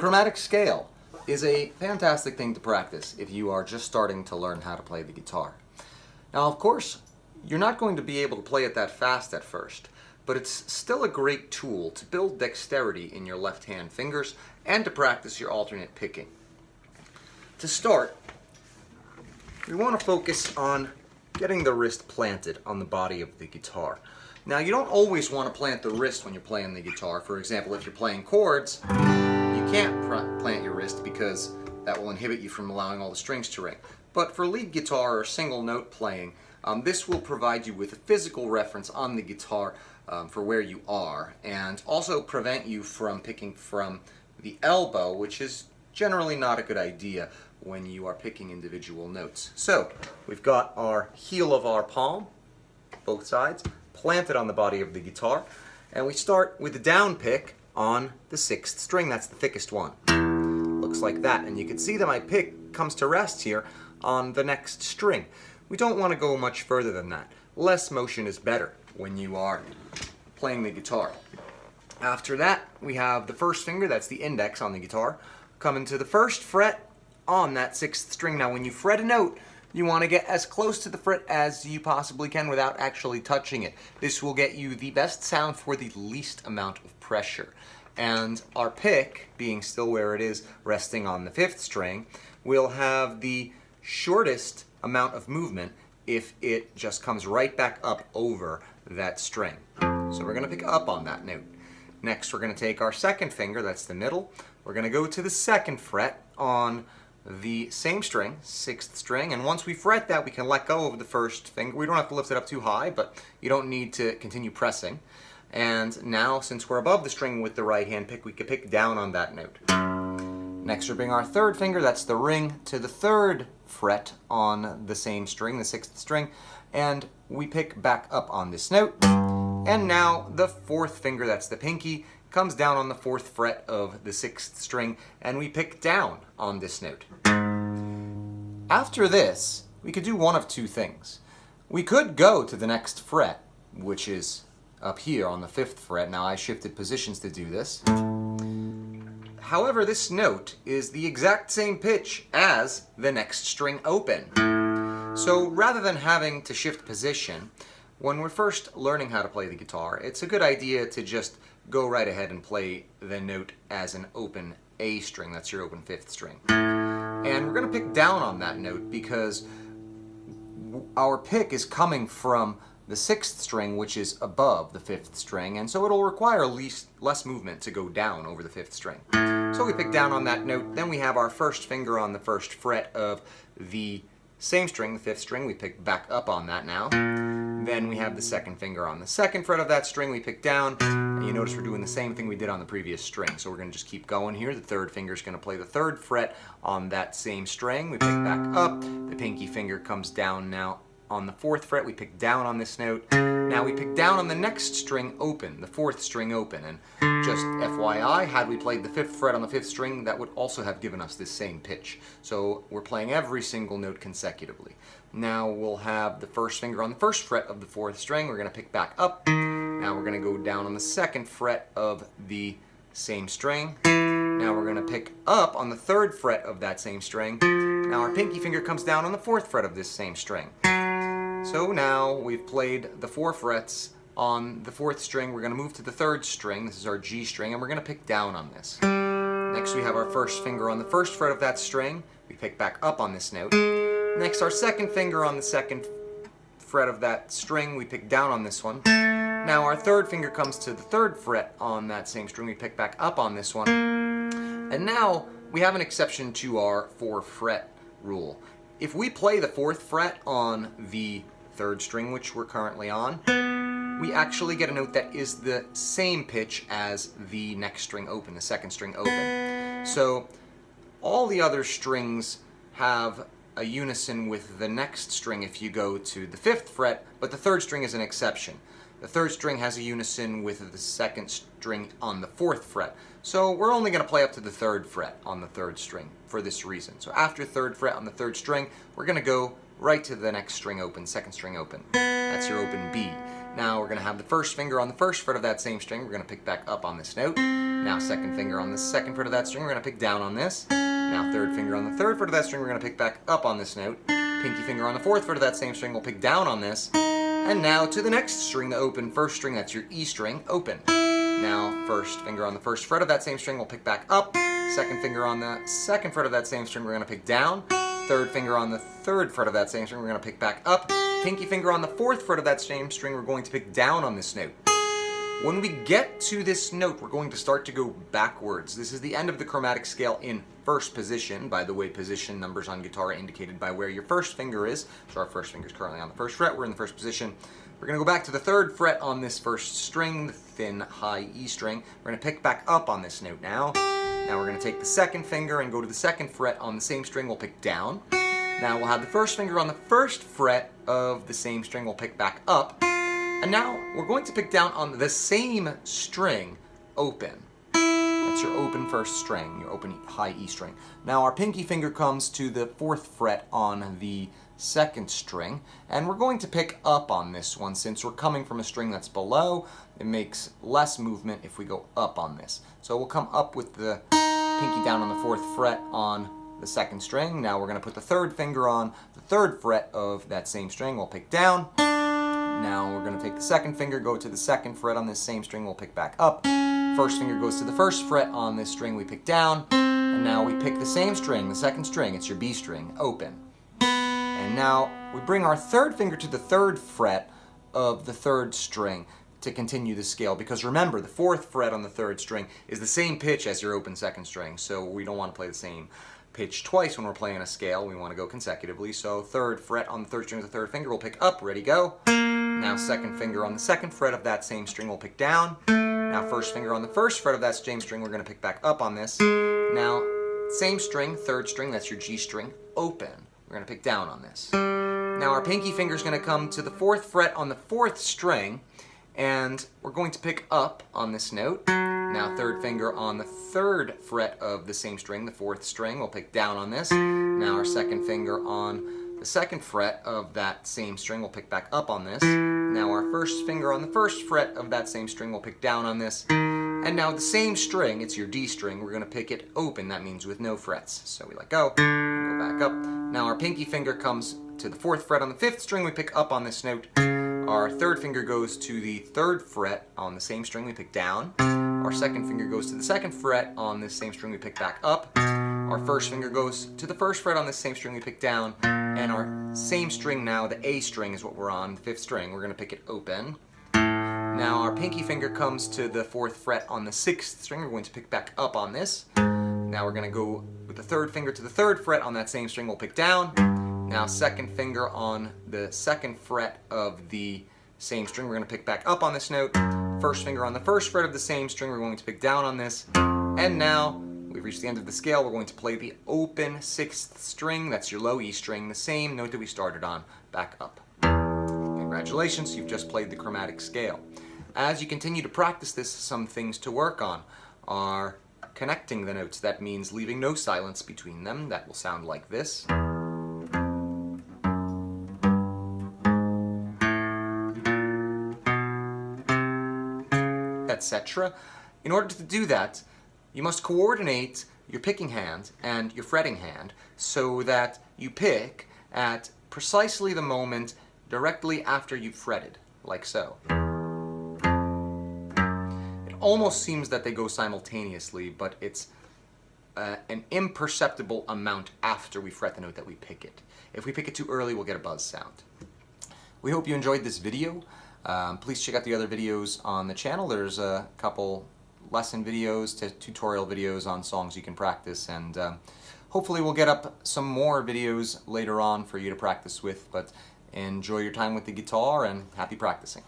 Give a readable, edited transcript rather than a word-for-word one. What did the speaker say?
chromatic scale is a fantastic thing to practice if you are just starting to learn how to play the guitar. Now, of course, you're not going to be able to play it that fast at first, but it's still a great tool to build dexterity in your left-hand fingers and to practice your alternate picking. To start, we want to focus on getting the wrist planted on the body of the guitar. Now, you don't always want to plant the wrist when you're playing the guitar. For example, if you're playing chords, you can't plant your wrist because that will inhibit you from allowing all the strings to ring. But for lead guitar or single note playing, this will provide you with a physical reference on the guitar for where you are, and also prevent you from picking from the elbow, which is generally not a good idea when you are picking individual notes. So we've got our heel of our palm, both sides, planted on the body of the guitar, and we start with the down pick on the 6th string. That's the thickest one. Looks like that, and you can see that my pick comes to rest here on the next string. We don't want to go much further than that. Less motion is better when you are playing the guitar. After that, we have the first finger, that's the index on the guitar, coming to the 1st fret on that 6th string. Now, when you fret a note, you want to get as close to the fret as you possibly can without actually touching it. This will get you the best sound for the least amount of pressure. And our pick, being still where it is, resting on the 5th string, will have the shortest amount of movement if it just comes right back up over that string. So we're going to pick up on that note. Next, we're going to take our 2nd finger, that's the middle. We're going to go to the 2nd fret on the same string, 6th string, and once we fret that, we can let go of the 1st finger. We don't have to lift it up too high, but you don't need to continue pressing. And now, since we're above the string with the right hand pick, we can pick down on that note. Next, we bring our 3rd finger, that's the ring, to the 3rd fret on the same string, the 6th string, and we pick back up on this note. And now the 4th finger, that's the pinky, comes down on the 4th fret of the 6th string, and we pick down on this note. After this, we could do one of two things. We could go to the next fret, which is up here on the 5th fret. Now, I shifted positions to do this. However, this note is the exact same pitch as the next string open. So rather than having to shift position, when we're first learning how to play the guitar, it's a good idea to just go right ahead and play the note as an open A string. That's your open 5th string. And we're going to pick down on that note because our pick is coming from the 6th string, which is above the 5th string, and so it'll require less movement to go down over the 5th string. So we pick down on that note, then we have our 1st finger on the 1st fret of the same string, the 5th string, we pick back up on that now. Then we have the 2nd finger on the 2nd fret of that string, we pick down, and you notice we're doing the same thing we did on the previous string. So we're going to just keep going here. The 3rd finger is going to play the 3rd fret on that same string, we pick back up, the pinky finger comes down now on the 4th fret, we pick down on this note. Now we pick down on the next string open, the 4th string open, and just FYI, had we played the 5th fret on the 5th string, that would also have given us this same pitch. So we're playing every single note consecutively. Now we'll have the 1st finger on the 1st fret of the 4th string, we're going to pick back up. Now we're going to go down on the 2nd fret of the same string. Now we're going to pick up on the 3rd fret of that same string. Now our pinky finger comes down on the 4th fret of this same string. So now we've played the 4 frets on the 4th string. We're going to move to the 3rd string. This is our G string, and we're going to pick down on this. Next, we have our 1st finger on the 1st fret of that string. We pick back up on this note. Next, our 2nd finger on the 2nd fret of that string. We pick down on this one. Now our 3rd finger comes to the 3rd fret on that same string. We pick back up on this one. And now we have an exception to our 4 fret rule. If we play the 4th fret on the 3rd string, which we're currently on, we actually get a note that is the same pitch as the next string open, the 2nd string open. So all the other strings have a unison with the next string if you go to the 5th fret, but the 3rd string is an exception. The 3rd string has a unison with the 2nd string on the 4th fret. So we're only going to play up to the 3rd fret on the 3rd string for this reason. So after 3rd fret on the 3rd string, we're going to go right to the next string open, 2nd string open. That's your open B. Now we're going to have the 1st finger on the 1st fret of that same string. We're going to pick back up on this note. Now second finger on the second fret of that string, we're going to pick down on this. Now third finger on the third fret of that string, we're going to pick back up on this note. Pinky finger on the fourth fret of that same string, we'll pick down on this. And now to the next string, the open first string, that's your E string, open. Now first finger on the first fret of that same string, we'll pick back up. Second finger on the second fret of that same string, we're going to pick down. Third finger on the third fret of that same string, we're going to pick back up. Pinky finger on the fourth fret of that same string, we're going to pick down on this note. When we get to this note, we're going to start to go backwards. This is the end of the chromatic scale in first position. By the way, position numbers on guitar are indicated by where your first finger is. So our first finger is currently on the first fret. We're in the first position. We're going to go back to the third fret on this first string, the thin high E string. We're going to pick back up on this note now. Now we're going to take the second finger and go to the second fret on the same string. We'll pick down. Now we'll have the first finger on the first fret of the same string. We'll pick back up. And now we're going to pick down on the same string, open. That's your open first string, your open high E string. Now our pinky finger comes to the fourth fret on the second string, and we're going to pick up on this one. Since we're coming from a string that's below, it makes less movement if we go up on this. So we'll come up with the pinky down on the fourth fret on the second string. Now we're going to put the third finger on the third fret of that same string. We'll pick down. Now we're going to take the second finger, go to the second fret on this same string, we'll pick back up. First finger goes to the first fret on this string, we pick down. And now we pick the same string, the second string, it's your B string, open. And now we bring our third finger to the third fret of the third string to continue the scale. Because remember, the fourth fret on the third string is the same pitch as your open second string, so we don't want to play the same pitch twice when we're playing a scale. We want to go consecutively. So third fret on the third string with the third finger, we'll pick up, ready, go. Now second finger on the second fret of that same string, we'll pick down. Now first finger on the first fret of that same string, we're going to pick back up on this. Now same string, third string, that's your G string, open. We're going to pick down on this. Now our pinky finger is going to come to the fourth fret on the fourth string, and we're going to pick up on this note. Now third finger on the third fret of the same string, the fourth string, we'll pick down on this. Now our second finger on the second fret of that same string, we'll pick back up on this. Now our first finger on the first fret of that same string, we'll pick down on this. And now the same string, it's your D string, we're going to pick it open, that means with no frets. So we let go back up. Now our pinky finger comes to the fourth fret on the fifth string, we pick up on this note. Our third finger goes to the third fret on the same string, we pick down. Our second finger goes to the second fret on this same string, we pick back up. Our first finger goes to the first fret on this same string, we pick down. And our same string now, the A string is what we're on, the fifth string, we're going to pick it open. Now our pinky finger comes to the fourth fret on the sixth string, we're going to pick back up on this. Now we're going to go with the third finger to the third fret on that same string, we'll pick down. Now second finger on the second fret of the same string, we're going to pick back up on this note. First finger on the first fret of the same string, we're going to pick down on this. And now we've reached the end of the scale. We're going to play the open sixth string, that's your low E string, the same note that we started on, back up. Congratulations, you've just played the chromatic scale. As you continue to practice this, some things to work on are connecting the notes. That means leaving no silence between them. That will sound like this. Etc. In order to do that, you must coordinate your picking hand and your fretting hand so that you pick at precisely the moment directly after you've fretted, like so. It almost seems that they go simultaneously, but it's an imperceptible amount after we fret the note that we pick it. If we pick it too early, we'll get a buzz sound. We hope you enjoyed this video. Please check out the other videos on the channel. There's a couple lesson videos, tutorial videos on songs you can practice, and hopefully we'll get up some more videos later on for you to practice with, but enjoy your time with the guitar and happy practicing.